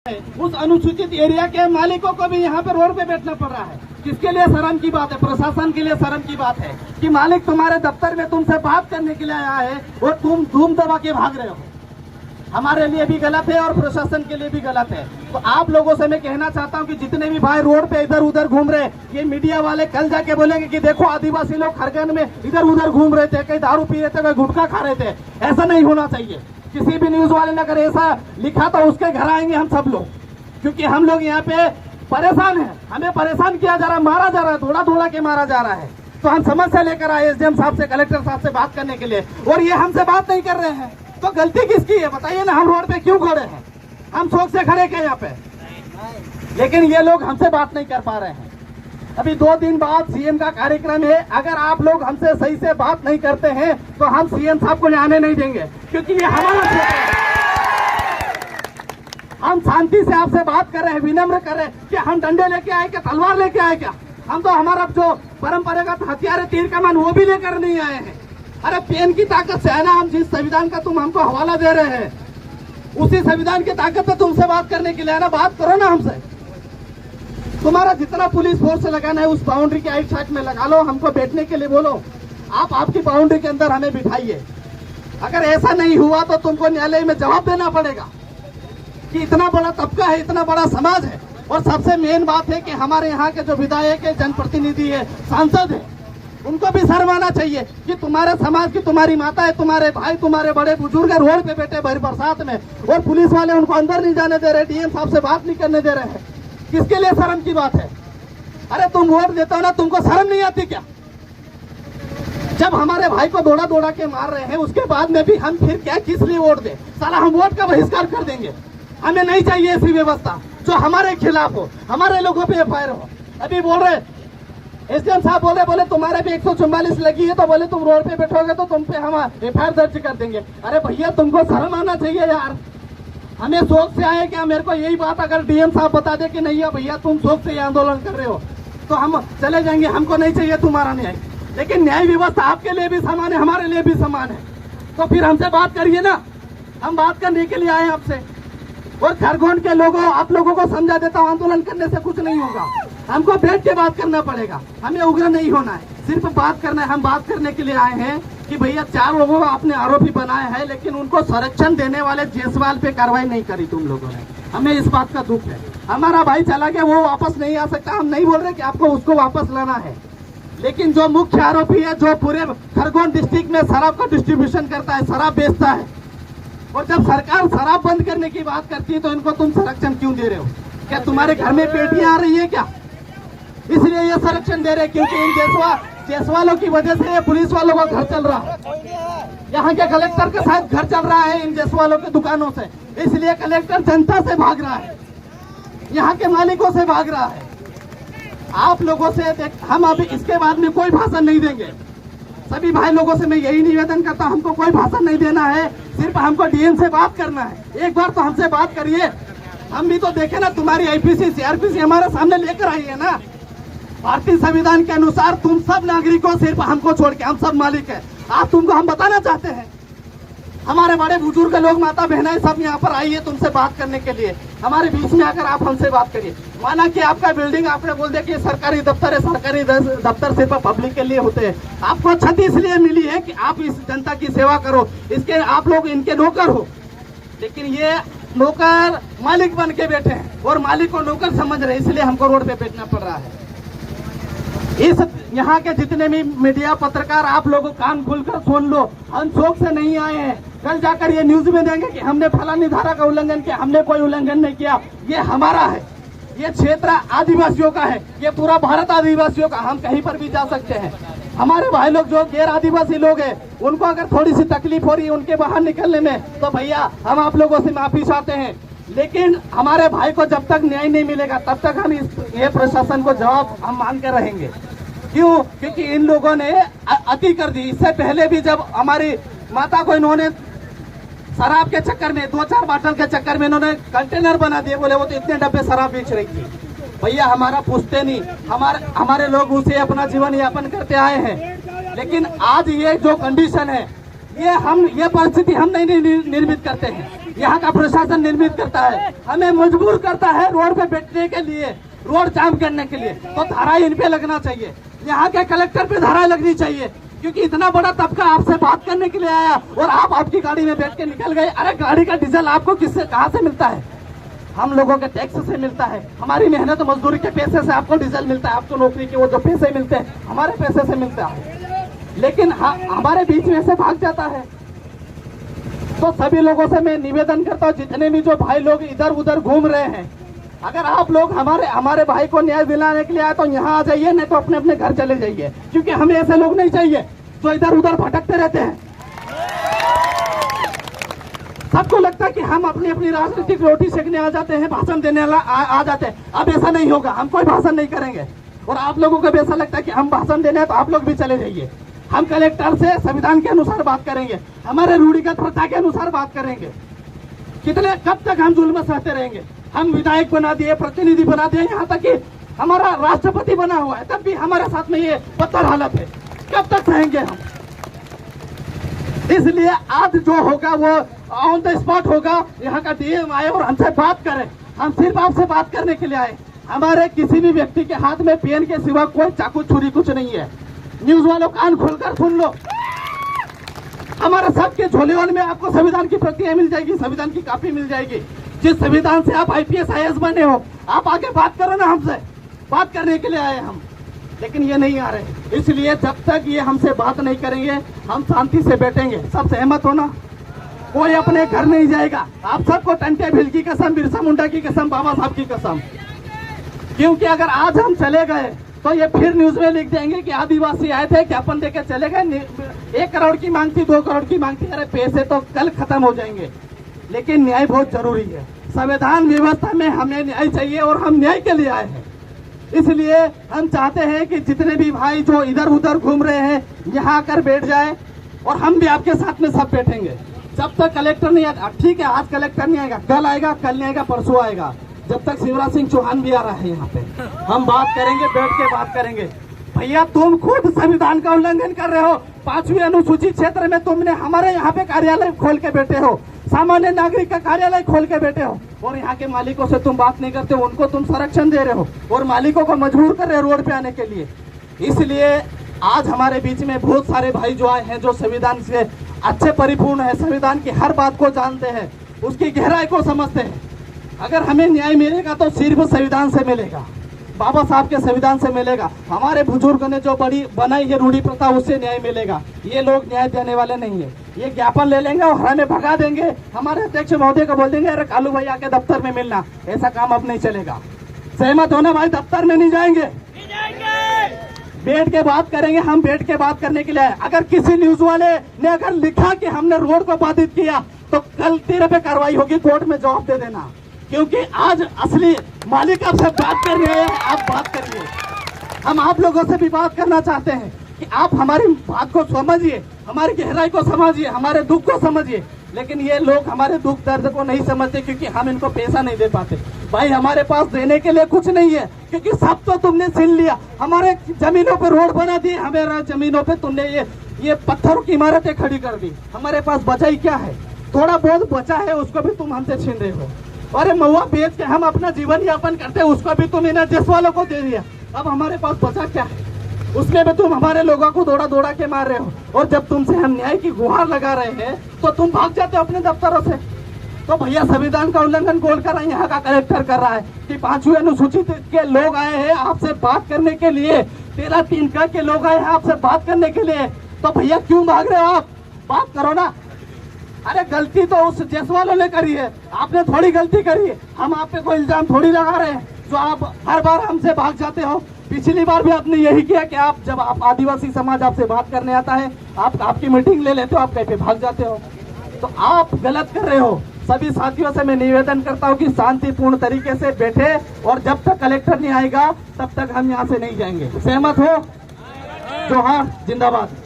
उस अनुसूचित एरिया के मालिकों को भी यहाँ पे रोड पे बैठना पड़ रहा है। किसके लिए शर्म की बात है? प्रशासन के लिए शर्म की बात है कि मालिक तुम्हारे दफ्तर में तुमसे बात करने के लिए आया है और तुम धूम दबा के भाग रहे हो। हमारे लिए भी गलत है और प्रशासन के लिए भी गलत है। तो आप लोगों से मैं कहना चाहता हूँ कि जितने भी भाई रोड पे इधर उधर घूम रहे, ये मीडिया वाले कल जाके बोलेंगे कि देखो आदिवासी लोग खरगन में इधर उधर घूम रहे थे, कहीं दारू पी रहे थे, कहीं गुटखा खा रहे थे। ऐसा नहीं होना चाहिए। किसी भी न्यूज वाले ने अगर ऐसा लिखा तो उसके घर आएंगे हम सब लोग, क्योंकि हम लोग यहाँ पे परेशान हैं। हमें परेशान किया जा रहा है, मारा जा रहा है, थोड़ा थोड़ा के मारा जा रहा है। तो हम समस्या लेकर आए एसडीएम साहब से, कलेक्टर साहब से बात करने के लिए, और ये हमसे बात नहीं कर रहे हैं। तो गलती किसकी है बताइए ना? हम रोड पे क्यों खड़े हैं? हम शौक से खड़े हैं यहाँ पे, लेकिन ये लोग हमसे बात नहीं कर पा रहे हैं। अभी 2 दिन बाद सीएम का कार्यक्रम है। अगर आप लोग हमसे सही से बात नहीं करते हैं तो हम सीएम साहब को आने नहीं देंगे, क्योंकि ये हमारा क्षेत्र है। हम शांति से आपसे बात कर रहे हैं, विनम्र कर रहे हैं कि हम डंडे लेके आए क्या, तलवार लेके आए क्या? हम तो हमारा जो परंपरागत हथियार है, तीर कमान, वो भी लेकर नहीं आए हैं। अरे पेन की ताकत से है ना। हम जिस संविधान का तुम हमको हवाला दे रहे हैं, उसी संविधान की ताकत से तुमसे बात करने के लिए है ना। बात करो ना हमसे। तुम्हारा जितना पुलिस फोर्स लगाना है उस बाउंड्री के आइट साइड में लगा लो, हमको बैठने के लिए बोलो। आप आपकी बाउंड्री के अंदर हमें बिठाइए। अगर ऐसा नहीं हुआ तो तुमको न्यायालय में जवाब देना पड़ेगा कि इतना बड़ा तबका है, इतना बड़ा समाज है। और सबसे मेन बात है कि हमारे यहाँ के जो विधायक है, जनप्रतिनिधि है, सांसद है, उनको भी शर्म आना चाहिए कि तुम्हारे समाज की, तुम्हारी माता है, तुम्हारे भाई, तुम्हारे बड़े बुजुर्ग रोड पे बैठे भर बरसात में, और पुलिस वाले उनको अंदर नहीं जाने दे रहे, डीएम साहब से बात नहीं करने दे रहे हैं। किसके लिए शर्म की बात है? अरे तुम वोट देते हो ना, तुमको शर्म नहीं आती क्या? जब हमारे भाई को दौड़ा दौड़ा के मार रहे हैं, उसके बाद में भी हम फिर क्या, किस लिए वोट दे? साला हम वोट का बहिष्कार कर देंगे। हमें नहीं चाहिए ऐसी व्यवस्था जो हमारे खिलाफ हो, हमारे लोगों पे एफआईआर हो। अभी बोल रहे एसडीएम साहब बोले तुम्हारे भी 144 लगी है, तो बोले तुम रोड पे बैठोगे तो तुम पे हम एफआईआर दर्ज कर देंगे। अरे भैया तुमको शर्म आना चाहिए यार। हमें शौक से आए क्या? मेरे को यही बात अगर डीएम साहब बता दे कि नहीं है भैया तुम शौक से ये आंदोलन कर रहे हो, तो हम चले जाएंगे। हमको नहीं चाहिए तुम्हारा न्याय, लेकिन न्याय व्यवस्था आपके लिए भी समान है, हमारे लिए भी समान है। तो फिर हमसे बात करिए ना। हम बात करने के लिए आए आपसे। और खरगोन के लोगों, आप लोगों को समझा देता हूँ, आंदोलन करने से कुछ नहीं होगा। हमको बैठ के बात करना पड़ेगा। हमें उग्र नहीं होना है, सिर्फ बात करना है। हम बात करने के लिए आए हैं कि भैया 4 लोगों को आपने आरोपी बनाया है, लेकिन उनको संरक्षण देने वाले जायसवाल पे कार्रवाई नहीं करी तुम लोगों ने। हमें इस बात का दुख है। हमारा भाई चला गया, वो वापस नहीं आ सकता। हम नहीं बोल रहे कि आपको उसको वापस लाना है, लेकिन जो मुख्य आरोपी है, जो पूरे खरगोन डिस्ट्रिक्ट में शराब का डिस्ट्रीब्यूशन करता है, शराब बेचता है, और जब सरकार शराब बंद करने की बात करती है तो इनको तुम संरक्षण क्यों दे रहे हो? क्या तुम्हारे घर में पेटियां आ रही है क्या? इसलिए ये संरक्षण दे रहे हैं, क्योंकि इन जायसवालों की वजह से ये पुलिस वालों का घर चल रहा है। यहाँ के कलेक्टर के साथ घर चल रहा है इन जायसवालों के दुकानों से। इसलिए कलेक्टर जनता से भाग रहा है, यहाँ के मालिकों से भाग रहा है। आप लोगों से हम अभी इसके बाद में कोई भाषण नहीं देंगे। सभी भाई लोगों से मैं यही निवेदन करता हूं, हमको कोई भाषण नहीं देना है, सिर्फ हमको डीएम से बात करना है। एक बार तो हमसे बात करिए। हम भी तो देखे ना, तुम्हारी आईपीसी सीआरपीसी हमारे सामने लेकर आई है ना। भारतीय संविधान के अनुसार तुम सब नागरिकों, सिर्फ हमको छोड़ के हम सब मालिक है। आप तुमको हम बताना चाहते हैं, हमारे बड़े बुजुर्ग लोग, माता बहनाएं सब यहाँ पर आई है तुमसे बात करने के लिए। हमारे बीच में आकर आप हमसे बात करिए। माना कि आपका बिल्डिंग आपने बोल दिया कि सरकारी दफ्तर है, सरकारी दफ्तर सिर्फ पब्लिक के लिए होते हैं। आपको छत इसलिए मिली है कि आप इस जनता की सेवा करो, इसके आप लोग इनके नौकर हो। लेकिन ये नौकर मालिक बन के बैठे हैं और मालिक को नौकर समझ रहे हैं, इसलिए हमको रोड पे बैठना पड़ रहा है। इस यहाँ के जितने भी मीडिया पत्रकार, आप लोग कान खुलकर सुन लो। हम शौक से नहीं आए हैं। कल जाकर ये न्यूज में देंगे कि हमने फलानी धारा का उल्लंघन किया। हमने कोई उल्लंघन नहीं किया। ये हमारा है, ये क्षेत्र आदिवासियों का है, ये पूरा भारत आदिवासियों का। हम कहीं पर भी जा सकते हैं। हमारे भाई लोग जो गैर आदिवासी लोग हैं, उनको अगर थोड़ी सी तकलीफ हो रही है उनके बाहर निकलने में, तो भैया हम आप लोगों से माफी चाहते हैं। लेकिन हमारे भाई को जब तक न्याय नहीं मिलेगा तब तक हम ये प्रशासन को जवाब हम मांग कर रहेंगे। क्यों? क्योंकि इन लोगों ने अति कर दी। इससे पहले भी जब हमारी माता को इन्होंने शराब के चक्कर में, 2-4 बोतल के चक्कर में इन्होंने कंटेनर बना दिए, बोले वो तो इतने डब्बे शराब बेच रही थी। भैया हमारा पूछते नहीं, हमारे लोग उसे अपना जीवन यापन करते आए हैं। लेकिन आज ये जो कंडीशन है, ये परिस्थिति हम नहीं निर्मित करते हैं, यहाँ का प्रशासन निर्मित करता है, हमें मजबूर करता है रोड पे बैठने के लिए, रोड जाम करने के लिए। तो धारा इन पे लगना चाहिए, यहाँ के कलेक्टर पे धारा लगनी चाहिए, क्योंकि इतना बड़ा तबका आपसे बात करने के लिए आया और आप आपकी गाड़ी में बैठ के निकल गए। अरे गाड़ी का डीजल आपको किससे कहाँ से मिलता है? हम लोगों के टैक्स से मिलता है, हमारी मेहनत मजदूरी के पैसे से आपको डीजल मिलता है, आपको नौकरी के वो जो पैसे मिलते हैं हमारे पैसे से मिलता है, लेकिन हमारे बीच में से भाग जाता है। तो सभी लोगों से मैं निवेदन करता हूँ, जितने भी जो भाई लोग इधर उधर घूम रहे हैं, अगर आप लोग हमारे भाई को न्याय दिलाने के लिए आए तो यहाँ आ जाइए, नहीं तो अपने अपने घर चले जाइए, क्योंकि हमें ऐसे लोग नहीं चाहिए जो इधर उधर भटकते रहते हैं। सबको लगता है कि हम अपनी अपनी राजनीतिक रोटी सेकने आ जाते हैं, भाषण देने आ जाते हैं। अब ऐसा नहीं होगा, हम कोई भाषण नहीं करेंगे। और आप लोगों को भी ऐसा लगता है कि हम भाषण देने हैं तो आप लोग भी चले जाइए। हम कलेक्टर से संविधान के अनुसार बात करेंगे, हमारे रूढ़िगत प्रथा के अनुसार बात करेंगे। कब तक हम जुल्म सहते रहेंगे? हम विधायक बना दिए, प्रतिनिधि बना दिए, यहाँ तक कि हमारा राष्ट्रपति बना हुआ है, तब भी हमारे साथ में ये बदतर हालत है। कब तक सहेंगे हम? इसलिए आज जो होगा वो ऑन द स्पॉट होगा। यहाँ का डीएम आए और हमसे बात करें, हम सिर्फ आपसे बात करने के लिए आए। हमारे किसी भी व्यक्ति के हाथ में पेन के सिवा कोई चाकू छुरी कुछ नहीं है। न्यूज वालों कान खोलकर सुन लो, हमारे सबके झोलेवाल में आपको संविधान की प्रतियां मिल जाएगी, संविधान की कॉपी मिल जाएगी। जिस संविधान से आप IPS IAS बने हो, आप आगे बात करो ना, हमसे बात करने के लिए आए हम, लेकिन ये नहीं आ रहे। इसलिए जब तक ये हमसे बात नहीं करेंगे हम शांति से बैठेंगे। सब सहमत हो ना? कोई अपने घर नहीं जाएगा। आप सबको टंटे भिल की कसम, बिरसा मुंडा की कसम, बाबा साहब की कसम, क्योंकि अगर आज हम चले गए तो ये फिर न्यूज में लिख देंगे कि आदिवासी आए थे, ज्ञापन देकर चले गए, 1 करोड़ की मांग थी, 2 करोड़ की मांग थी। अरे पैसे तो कल खत्म हो जाएंगे, लेकिन न्याय बहुत जरूरी है। संविधान व्यवस्था में हमें न्याय चाहिए और हम न्याय के लिए आए हैं। इसलिए हम चाहते हैं कि जितने भी भाई जो इधर उधर घूम रहे हैं यहाँ आकर बैठ जाए, और हम भी आपके साथ में सब बैठेंगे जब तक कलेक्टर नहीं आएगा। ठीक है, आज कलेक्टर नहीं आएगा, कल आएगा, कल नहीं आएगा, परसों आएगा। जब तक शिवराज सिंह चौहान भी आ रहा है यहाँ पे, हम बात करेंगे, बैठ के बात करेंगे। भैया तुम खुद संविधान का उल्लंघन कर रहे हो। 5वीं अनुसूचित क्षेत्र में तुमने हमारे यहाँ पे कार्यालय खोल के बैठे हो, सामान्य नागरिक का कार्यालय खोल के बैठे हो, और यहाँ के मालिकों से तुम बात नहीं करते हो, उनको तुम संरक्षण दे रहे हो और मालिकों को मजबूर कर रहे हो रोड पे आने के लिए। इसलिए आज हमारे बीच में बहुत सारे भाई जो आए हैं, जो संविधान से अच्छे परिपूर्ण है, संविधान की हर बात को जानते हैं, उसकी गहराई को समझते हैं। अगर हमें न्याय मिलेगा तो सिर्फ संविधान से मिलेगा, बाबा साहब के संविधान से मिलेगा। हमारे बुजुर्ग ने जो बड़ी बनाई है रूढ़ी प्रथा, उससे न्याय मिलेगा। ये लोग न्याय देने वाले नहीं है। ये ज्ञापन ले लेंगे और हमें भगा देंगे। हमारे अध्यक्ष महोदय को बोल देंगे, अरे कालू भैया के दफ्तर में मिलना। ऐसा काम अब नहीं चलेगा। सहमत होना भाई? दफ्तर में नहीं जाएंगे, बैठ के बात करेंगे। हम बैठ के बात करने के लिए आए। अगर किसी न्यूज वाले ने अगर लिखा कि हमने रोड को बाधित किया तो कल तेरे पे कार्रवाई होगी, कोर्ट में जवाब दे देना, क्योंकि आज असली मालिक आपसे बात कर रहे हैं। आप बात करिए। हम आप लोगों से भी बात करना चाहते हैं कि आप हमारी बात को समझिए, हमारी गहराई को समझिए, हमारे दुख को समझिए। लेकिन ये लोग हमारे दुख दर्द को नहीं समझते, क्योंकि हम इनको पैसा नहीं दे पाते। भाई हमारे पास देने के लिए कुछ नहीं है, क्योंकि सब तो तुमने छीन लिया। हमारे जमीनों पे रोड बना दी, हमारे जमीनों पे तुमने ये पत्थरों की इमारतें खड़ी कर दी। हमारे पास बचा ही क्या है? थोड़ा बहुत बचा है, उसको भी तुम हमसे छीन रहे हो। अरे महुआ बेच के हम अपना जीवन यापन करते हैं, उसको भी तुम इन्हें देश वालों को दे दिया। अब हमारे पास बचा क्या है? उसमें भी तुम हमारे लोगों को दौड़ा दौड़ा के मार रहे हो। और जब तुमसे हम न्याय की गुहार लगा रहे हैं तो तुम भाग जाते हो अपने दफ्तरों से। तो भैया संविधान का उल्लंघन कौन कर रहा है? यहाँ का कलेक्टर कर रहा है कि 5वीं अनुसूचित के लोग आए हैं आपसे बात करने के लिए, 13(3) के लोग आए हैं आपसे बात करने के लिए। तो भैया क्यों भाग रहे हो? आप बात करो ना। अरे गलती तो उस जैस वालों ने करी है, आपने थोड़ी गलती करी है। हम आप पे कोई इल्जाम थोड़ी लगा रहे हैं जो आप हर बार हमसे भाग जाते हो। पिछली बार भी आपने यही किया कि आप जब आप आदिवासी समाज आपसे बात करने आता है, आपकी मीटिंग ले लेते हो, आप कहीं पे भाग जाते हो। तो आप गलत कर रहे हो। सभी साथियों से मैं निवेदन करता हूं कि शांतिपूर्ण तरीके से बैठे, और जब तक कलेक्टर नहीं आएगा तब तक हम यहाँ से नहीं जाएंगे। सहमत हो? जोहार, जिंदाबाद।